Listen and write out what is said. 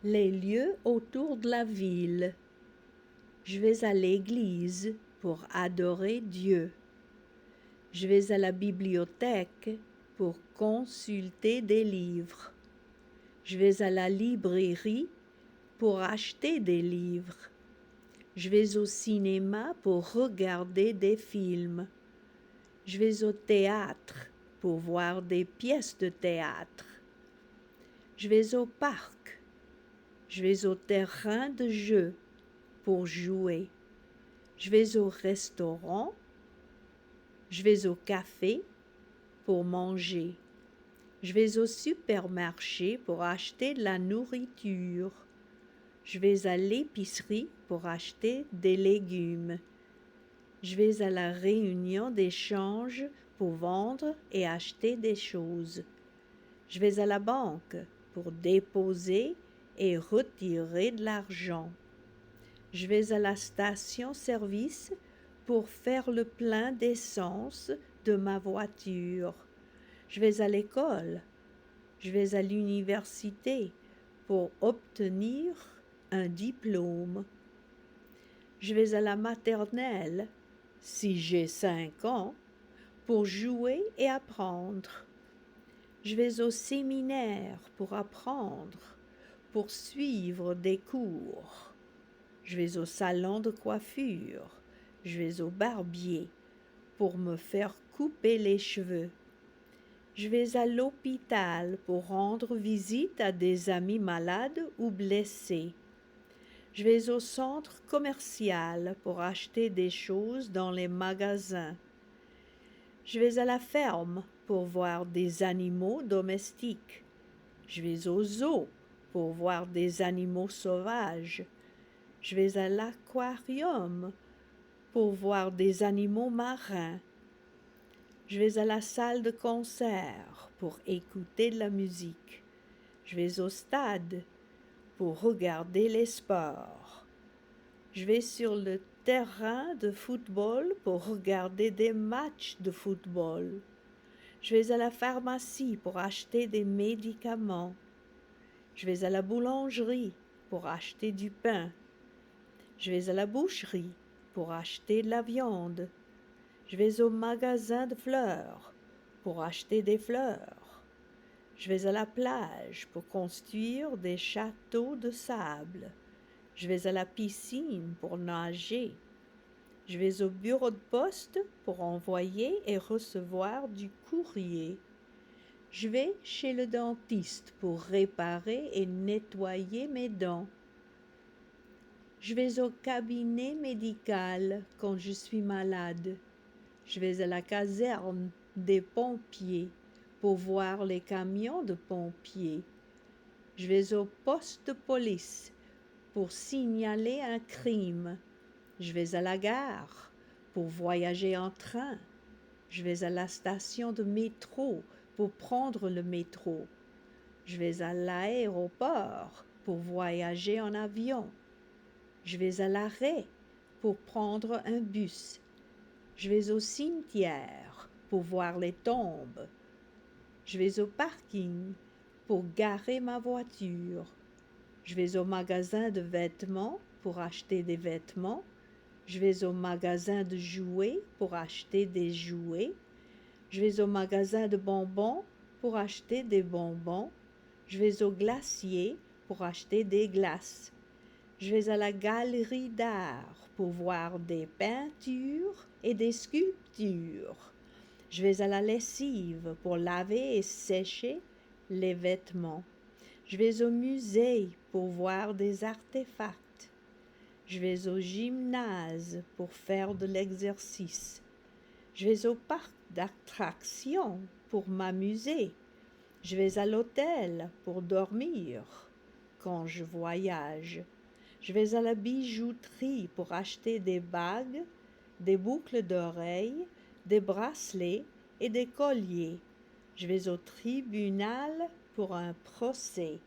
Les lieux autour de la ville. Je vais à l'église pour adorer Dieu. Je vais à la bibliothèque pour consulter des livres. Je vais à la librairie pour acheter des livres. Je vais au cinéma pour regarder des films. Je vais au théâtre pour voir des pièces de théâtre. Je vais au parc. Je vais au terrain de jeu pour jouer. Je vais au restaurant. Je vais au café pour manger. Je vais au supermarché pour acheter de la nourriture. Je vais à l'épicerie pour acheter des légumes. Je vais à la réunion d'échange pour vendre et acheter des choses. Je vais à la banque pour déposer et retirer de l'argent. Je vais à la station-service pour faire le plein d'essence de ma voiture. Je vais à l'école. Je vais à l'université pour obtenir un diplôme. Je vais à la maternelle, si j'ai 5 ans, pour jouer et apprendre. Je vais au séminaire pour apprendre, pour suivre des cours. Je vais au salon de coiffure. Je vais au barbier pour me faire couper les cheveux. Je vais à l'hôpital pour rendre visite à des amis malades ou blessés. Je vais au centre commercial pour acheter des choses dans les magasins. Je vais à la ferme pour voir des animaux domestiques. Je vais au zoo pour voir des animaux sauvages. Je vais à l'aquarium pour voir des animaux marins. Je vais à la salle de concert pour écouter de la musique. Je vais au stade pour regarder les sports. Je vais sur le terrain de football pour regarder des matchs de football. Je vais à la pharmacie pour acheter des médicaments. Je vais à la boulangerie pour acheter du pain. Je vais à la boucherie pour acheter de la viande. Je vais au magasin de fleurs pour acheter des fleurs. Je vais à la plage pour construire des châteaux de sable. Je vais à la piscine pour nager. Je vais au bureau de poste pour envoyer et recevoir du courrier. Je vais chez le dentiste pour réparer et nettoyer mes dents. Je vais au cabinet médical quand je suis malade. Je vais à la caserne des pompiers pour voir les camions de pompiers. Je vais au poste de police pour signaler un crime. Je vais à la gare pour voyager en train. Je vais à la station de métro pour prendre le métro. Je vais à l'aéroport pour voyager en avion. Je vais à l'arrêt pour prendre un bus. Je vais au cimetière pour voir les tombes. Je vais au parking pour garer ma voiture. Je vais au magasin de vêtements pour acheter des vêtements. Je vais au magasin de jouets pour acheter des jouets. Je vais au magasin de bonbons pour acheter des bonbons. Je vais au glacier pour acheter des glaces. Je vais à la galerie d'art pour voir des peintures et des sculptures. Je vais à la lessive pour laver et sécher les vêtements. Je vais au musée pour voir des artefacts. Je vais au gymnase pour faire de l'exercice. Je vais au parc d'attractions pour m'amuser. Je vais à l'hôtel pour dormir quand je voyage. Je vais à la bijouterie pour acheter des bagues, des boucles d'oreilles, des bracelets et des colliers. Je vais au tribunal pour un procès.